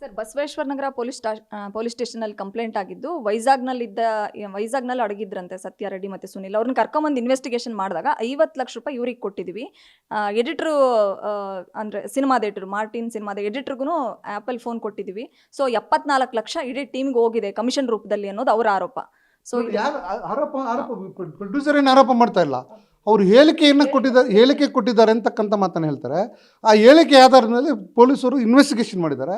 Sir, Basaveshwara Nagar police ಸ್ಟೇಷನಲ್ಲಿ complaint ಆಗಿದ್ದು ವೈಜಾಗ್ನಲ್ಲಿ ಅಡಗಿದ್ರಂತೆ ಸತ್ಯ ರೆಡ್ಡಿ ಮತ್ತು ಸುನಿಲ್. ಅವ್ರನ್ನ ಕರ್ಕೊಂಬಂದು ಇನ್ವೆಸ್ಟಿಗೇಷನ್ ಮಾಡಿದಾಗ 50 ಲಕ್ಷ ರೂಪಾಯಿ ಇವ್ರಿಗೆ ಕೊಟ್ಟಿದ್ದೀವಿ. ಎಡಿಟ್ರು ಅಂದರೆ ಸಿನಿಮಾದ ಎಡಿಟ್ರು, ಮಾರ್ಟಿನ್ ಸಿನಿಮಾದ ಎಡಿಟ್ರಿಗೂ ಆ್ಯಪಲ್ ಫೋನ್ ಕೊಟ್ಟಿದ್ದೀವಿ. ಸೊ 74 ಲಕ್ಷ ಇಡೀ ಟೀಮ್ಗೆ ಹೋಗಿದೆ ಕಮಿಷನ್ ರೂಪದಲ್ಲಿ ಅನ್ನೋದು ಅವರ ಆರೋಪ. ಸೊ ಪ್ರೊಡ್ಯೂಸರ್ ಏನು ಆರೋಪ ಮಾಡ್ತಾ ಇಲ್ಲ, ಅವರು ಹೇಳಿಕೆ ಕೊಟ್ಟಿದ್ದಾರೆ ಅಂತಕ್ಕಂಥ ಮಾತನ್ನು ಹೇಳ್ತಾರೆ. ಆ ಹೇಳಿಕೆ ಆಧಾರದ ಮೇಲೆ ಪೊಲೀಸರು ಇನ್ವೆಸ್ಟಿಗೇಷನ್ ಮಾಡಿದ್ದಾರೆ.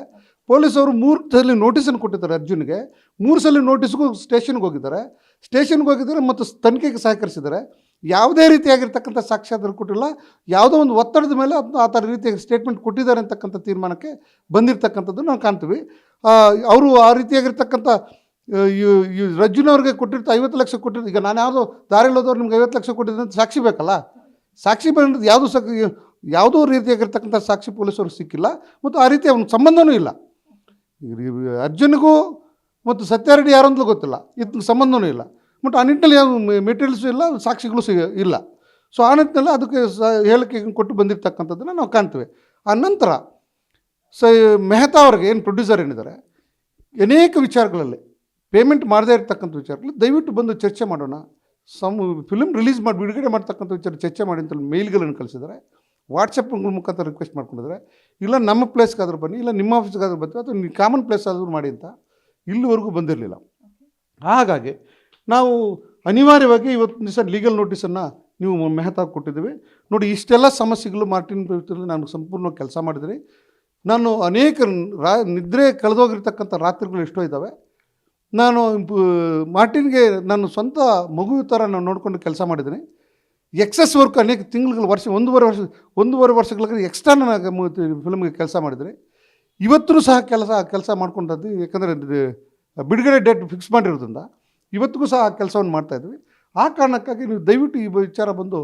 ಪೊಲೀಸರು 3 ಸಲ ನೋಟಿಸನ್ನು ಕೊಟ್ಟಿದ್ದಾರೆ ಅರ್ಜುನ್ಗೆ. 3 ಸಲ ನೋಟಿಸ್ಗೂ ಸ್ಟೇಷನ್ಗೆ ಹೋಗಿದ್ದಾರೆ ಮತ್ತು ತನಿಖೆಗೆ ಸಹಕರಿಸಿದ್ದಾರೆ. ಯಾವುದೇ ರೀತಿಯಾಗಿರ್ತಕ್ಕಂಥ ಸಾಕ್ಷ್ಯಾಧಾರ ಕೊಟ್ಟಿಲ್ಲ. ಯಾವುದೋ ಒಂದು ಒತ್ತಡದ ಮೇಲೆ ಆ ಥರ ರೀತಿಯಾಗಿ ಸ್ಟೇಟ್ಮೆಂಟ್ ಕೊಟ್ಟಿದ್ದಾರೆ ಅಂತಕ್ಕಂಥ ತೀರ್ಮಾನಕ್ಕೆ ಬಂದಿರತಕ್ಕಂಥದ್ದು ನಾವು ಕಾಣ್ತೀವಿ. ಅವರು ಆ ರೀತಿಯಾಗಿರ್ತಕ್ಕಂಥ ರಜ್ಜುನ್ ಅವ್ರಿಗೆ 50 ಲಕ್ಷ ಕೊಟ್ಟಿರ್ತಾರೆ. ಈಗ ನಾನು ಯಾವುದೋ ದಾರಿಯಲ್ಲಿ ಹೋದವ್ರು ನಿಮ್ಗೆ 50 ಲಕ್ಷ ಕೊಟ್ಟಿದ್ದೆ ಅಂತ ಸಾಕ್ಷಿ ಬೇಕಲ್ಲ. ಸಾಕ್ಷಿ ಬಂದಿದ್ದು ಯಾವುದೋ ರೀತಿಯಾಗಿರ್ತಕ್ಕಂಥ ಸಾಕ್ಷಿ ಪೊಲೀಸವ್ರಿಗೆ ಸಿಕ್ಕಿಲ್ಲ ಮತ್ತು ಆ ರೀತಿಯ ಒಂದು ಸಂಬಂಧವೂ ಇಲ್ಲ. ಅರ್ಜುನ್ಗೂ ಮತ್ತು ಸತ್ಯಾರೆಡ್ಡಿ ಯಾರು ಅಂತಲೂ ಗೊತ್ತಿಲ್ಲ, ಇದಕ್ಕೆ ಸಂಬಂಧವೂ ಇಲ್ಲ. ಮತ್ತು ಆ ನಿಟ್ಟಿನಲ್ಲಿ ಯಾವ ಮೆಟೀರಿಯಲ್ಸು ಇಲ್ಲ, ಸಾಕ್ಷಿಗಳು ಇಲ್ಲ. ಸೊ ಆ ನಿಟ್ಟಿನಲ್ಲಿ ಅದಕ್ಕೆ ಹೇಳಿಕೆ ಕೊಟ್ಟು ಬಂದಿರತಕ್ಕಂಥದ್ದನ್ನು ನಾವು ಕಾಣ್ತೀವಿ. ಆ ನಂತರ ಮೆಹ್ತಾ ಅವ್ರಿಗೆ ಏನು ಪ್ರೊಡ್ಯೂಸರ್ ಏನಿದ್ದಾರೆ, ಅನೇಕ ವಿಚಾರಗಳಲ್ಲಿ ಪೇಮೆಂಟ್ ಮಾಡದೇ ಇರತಕ್ಕಂಥ ವಿಚಾರಗಳಲ್ಲಿ ದಯವಿಟ್ಟು ಬಂದು ಚರ್ಚೆ ಮಾಡೋಣ, ಫಿಲ್ಮ್ ರಿಲೀಸ್ ಮಾಡಿ ಬಿಡುಗಡೆ ಮಾಡ್ತಕ್ಕಂಥ ವಿಚಾರ ಚರ್ಚೆ ಮಾಡಿ ಅಂತ ಮೇಲ್ಗಳನ್ನು ಕಳಿಸಿದ್ದಾರೆ. ವಾಟ್ಸಪ್ಗಳ ಮುಖಾಂತರ ರಿಕ್ವೆಸ್ಟ್ ಮಾಡ್ಕೊಂಡಿದ್ದಾರೆ. ಇಲ್ಲ ನಮ್ಮ ಪ್ಲೇಸ್ಗಾದ್ರೂ ಬನ್ನಿ, ಇಲ್ಲ ನಿಮ್ಮ ಆಫೀಸ್ಗಾದ್ರೂ ಬರ್ತೀವಿ, ಅಥವಾ ನೀವು ಕಾಮನ್ ಪ್ಲೇಸ್ ಆದರೂ ಮಾಡಿ ಅಂತ ಇಲ್ಲಿವರೆಗೂ ಬಂದಿರಲಿಲ್ಲ. ಹಾಗಾಗಿ ನಾವು ಅನಿವಾರ್ಯವಾಗಿ ಇವತ್ತು ದಿವಸ ಲೀಗಲ್ ನೋಟಿಸನ್ನು ನೀವು ಮೆಹ್ತಾ ಕೊಟ್ಟಿದ್ದೀವಿ. ನೋಡಿ, ಇಷ್ಟೆಲ್ಲ ಸಮಸ್ಯೆಗಳು ಮಾರ್ಟಿನ್ ಪ್ರವೃತ್ತಿಯಲ್ಲಿ ನಾನು ಸಂಪೂರ್ಣವಾಗಿ ಕೆಲಸ ಮಾಡಿದ್ದೀನಿ. ನಾನು ಅನೇಕ ನಿದ್ರೆ ಕಳೆದೋಗಿರ್ತಕ್ಕಂಥ ರಾತ್ರಿಗಳು ಎಷ್ಟೋ ಇದ್ದಾವೆ. ನಾನು ಮಾರ್ಟಿನ್ಗೆ ನಾನು ಸ್ವಂತ ಮಗು ಥರ ನಾನು ನೋಡಿಕೊಂಡು ಕೆಲಸ ಮಾಡಿದ್ದೀನಿ. ಎಕ್ಸಸ್ ವರ್ಕ್ ಅನೇಕ ತಿಂಗಳು ಒಂದೂವರೆ ವರ್ಷಗಳ ಎಕ್ಸ್ಟ್ರಾ ನಾನು ಫಿಲ್ಮ್ಗೆ ಕೆಲಸ ಮಾಡಿದ್ದೀನಿ. ಇವತ್ತೂ ಸಹ ಕೆಲಸ ಮಾಡ್ಕೊಂಡದ್ದು, ಯಾಕಂದರೆ ಬಿಡುಗಡೆ ಡೇಟ್ ಫಿಕ್ಸ್ ಮಾಡಿರೋದ್ರಿಂದ ಇವತ್ತಿಗೂ ಸಹ ಆ ಕೆಲಸವನ್ನು ಮಾಡ್ತಾಯಿದ್ವಿ. ಆ ಕಾರಣಕ್ಕಾಗಿ ನೀವು ದಯವಿಟ್ಟು ಈ ವಿಚಾರ ಬಂದು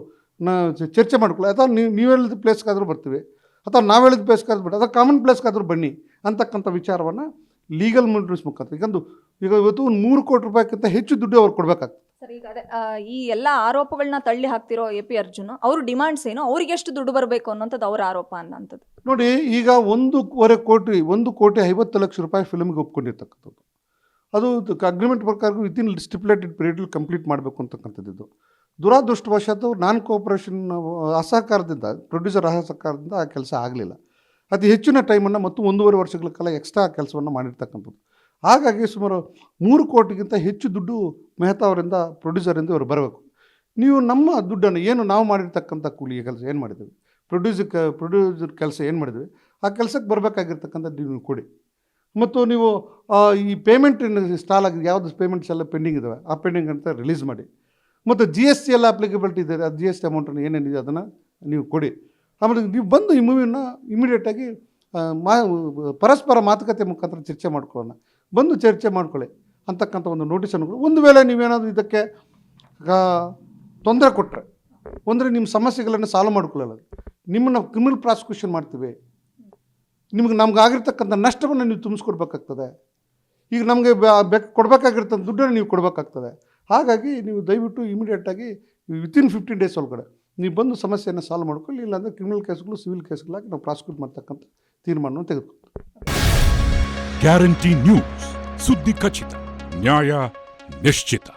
ಚರ್ಚೆ ಮಾಡ್ಕೊಳ್ಳಿ. ಅಥವಾ ನೀವು ಹೇಳಿದ ಪ್ಲೇಸ್ಗಾದರೂ ಬರ್ತೀವಿ, ಅಥವಾ ನಾವು ಹೇಳಿದ ಪ್ಲೇಸ್ಗಾದ್ರೂ ಬಿಟ್ಟು, ಅಥವಾ ಕಾಮನ್ ಪ್ಲೇಸ್ಗಾದರೂ ಬನ್ನಿ ಅಂತಕ್ಕಂಥ ವಿಚಾರವನ್ನು ಲೀಗಲ್ ನೋಟಿಸ್ ಮುಖಾಂತರ. ಈಗ ಇವತ್ತು 3 ಕೋಟಿ ರೂಪಾಯಿಗಿಂತ ಹೆಚ್ಚು ದುಡ್ಡು ಅವ್ರು ಕೊಡಬೇಕಾಗ್ತದೆ. ಸರ್, ಈಗ ಈ ಎಲ್ಲ ಆರೋಪಗಳನ್ನ ತಳ್ಳಿ ಹಾಕ್ತಿರೋ AP ಅರ್ಜುನ್ ಅವ್ರ ಡಿಮಾಂಡ್ಸ್ ಏನು, ಅವ್ರಿಗೆ ಎಷ್ಟು ದುಡ್ಡು ಬರಬೇಕು ಅನ್ನೋಂಥದ್ದು ಅವರ ಆರೋಪ ಅನ್ನೋಂಥದ್ದು. ನೋಡಿ, ಈಗ 1 ಕೋಟಿ 50 ಲಕ್ಷ ರೂಪಾಯಿ ಫಿಲ್ಮ್ಗೆ ಒಪ್ಕೊಂಡಿರ್ತಕ್ಕಂಥದ್ದು. ಅದು ಅಗ್ರಿಮೆಂಟ್ ಪ್ರಕಾರ ವಿತಿನ್ ಸ್ಟಿಪ್ಯುಲೇಟೆಡ್ ಪೀರಿಯಡಲ್ಲಿ ಕಂಪ್ಲೀಟ್ ಮಾಡಬೇಕು ಅಂತಕ್ಕಂಥದ್ದು. ದುರಾದೃಷ್ಟವಶಾತ್ ನಾನ್ ಕೋಆಪರೇಷನ್ ಅಸಹಕಾರದಿಂದ, ಪ್ರೊಡ್ಯೂಸರ್ ಅಸಹಕಾರದಿಂದ ಆ ಕೆಲಸ ಆಗಲಿಲ್ಲ. ಅತಿ ಹೆಚ್ಚಿನ ಟೈಮನ್ನು ಮತ್ತು 1.5 ವರ್ಷಗಳ ಕಾಲ ಎಕ್ಸ್ಟ್ರಾ ಕೆಲಸವನ್ನು ಮಾಡಿರ್ತಕ್ಕಂಥದ್ದು. ಹಾಗಾಗಿ ಸುಮಾರು 3 ಕೋಟಿಗಿಂತ ಹೆಚ್ಚು ದುಡ್ಡು ಮೆಹ್ತಾ ಅವರಿಂದ, ಪ್ರೊಡ್ಯೂಸರಿಂದ ಇವರು ಬರಬೇಕು. ನೀವು ನಮ್ಮ ದುಡ್ಡನ್ನು ಏನು ನಾವು ಮಾಡಿರ್ತಕ್ಕಂಥ ಕೂಲಿಯ ಕೆಲಸ ಏನು ಮಾಡಿದ್ದೀವಿ, ಪ್ರೊಡ್ಯೂಸರ್ ಕೆಲಸ ಏನು ಮಾಡಿದ್ವಿ, ಆ ಕೆಲಸಕ್ಕೆ ಬರಬೇಕಾಗಿರ್ತಕ್ಕಂಥದ್ದು ನೀವು ಕೊಡಿ. ಮತ್ತು ನೀವು ಈ ಪೇಮೆಂಟ್ ಸ್ಟಾಲ್ ಆಗಿದೆ, ಯಾವುದು ಪೇಮೆಂಟ್ಸ್ ಎಲ್ಲ ಪೆಂಡಿಂಗ್ ಇದ್ದಾವೆ ಆ ಪೆಂಡಿಂಗ್ ಅಂತ ರಿಲೀಸ್ ಮಾಡಿ. ಮತ್ತು GST ಎಲ್ಲ ಅಪ್ಲಿಕಬಿಲಿಟಿ ಇದೆ, ಆ GST ಅಮೌಂಟನ್ನು ಏನೇನಿದೆ ಅದನ್ನು ನೀವು ಕೊಡಿ. ಆಮೇಲೆ ನೀವು ಬಂದು ಈ ಮೂವಿಯನ್ನು ಇಮಿಡಿಯೇಟಾಗಿ ಪರಸ್ಪರ ಮಾತುಕತೆ ಮುಖಾಂತರ ಚರ್ಚೆ ಮಾಡ್ಕೊಳ್ಳೋಣ, ಬಂದು ಚರ್ಚೆ ಮಾಡ್ಕೊಳ್ಳಿ ಅಂತಕ್ಕಂಥ ಒಂದು ನೋಟಿಸನ್ನು. ಒಂದು ವೇಳೆ ನೀವೇನಾದರೂ ಇದಕ್ಕೆ ತೊಂದರೆ ಕೊಟ್ಟರೆ, ಅಂದರೆ ನಿಮ್ಮ ಸಮಸ್ಯೆಗಳನ್ನು ಸಾಲ್ವ್ ಮಾಡ್ಕೊಳ್ಳಲ್ಲ, ನಿಮ್ಮನ್ನು ಕ್ರಿಮಿನಲ್ ಪ್ರಾಸಿಕ್ಯೂಷನ್ ಮಾಡ್ತೀವಿ. ನಮ್ಗೆ ಆಗಿರ್ತಕ್ಕಂಥ ನಷ್ಟವನ್ನು ನೀವು ತುಂಬಿಸ್ಕೊಡ್ಬೇಕಾಗ್ತದೆ. ಈಗ ನಮಗೆ ಕೊಡಬೇಕಾಗಿರ್ತಂಥ ದುಡ್ಡನ್ನು ನೀವು ಕೊಡಬೇಕಾಗ್ತದೆ. ಹಾಗಾಗಿ ನೀವು ದಯವಿಟ್ಟು ಇಮಿಡಿಯೇಟಾಗಿ ವಿತಿನ್ 15 ಡೇಸ್ ಒಳಗಡೆ ನೀವು ಬಂದು ಸಮಸ್ಯೆಯನ್ನು ಸಾಲ್ವ್ ಮಾಡ್ಕೊಳ್ಳಿ. ಇಲ್ಲಾಂದರೆ ಕ್ರಿಮಿನಲ್ ಕೇಸ್ಗಳು, ಸಿವಿಲ್ ಕೇಸ್ಗಳಾಗಿ ನಾವು ಪ್ರಾಸಿಕ್ಯೂಟ್ ಮಾಡ್ತಕ್ಕಂಥ ತೀರ್ಮಾನವನ್ನು ತೆಗೆದುಕೊಳ್ತೀವಿ. ಗ್ಯಾರಂಟಿ ನ್ಯೂಸ್, ಸುದ್ದಿ ಖಚಿತ, ನ್ಯಾಯ ನಿಶ್ಚಿತ.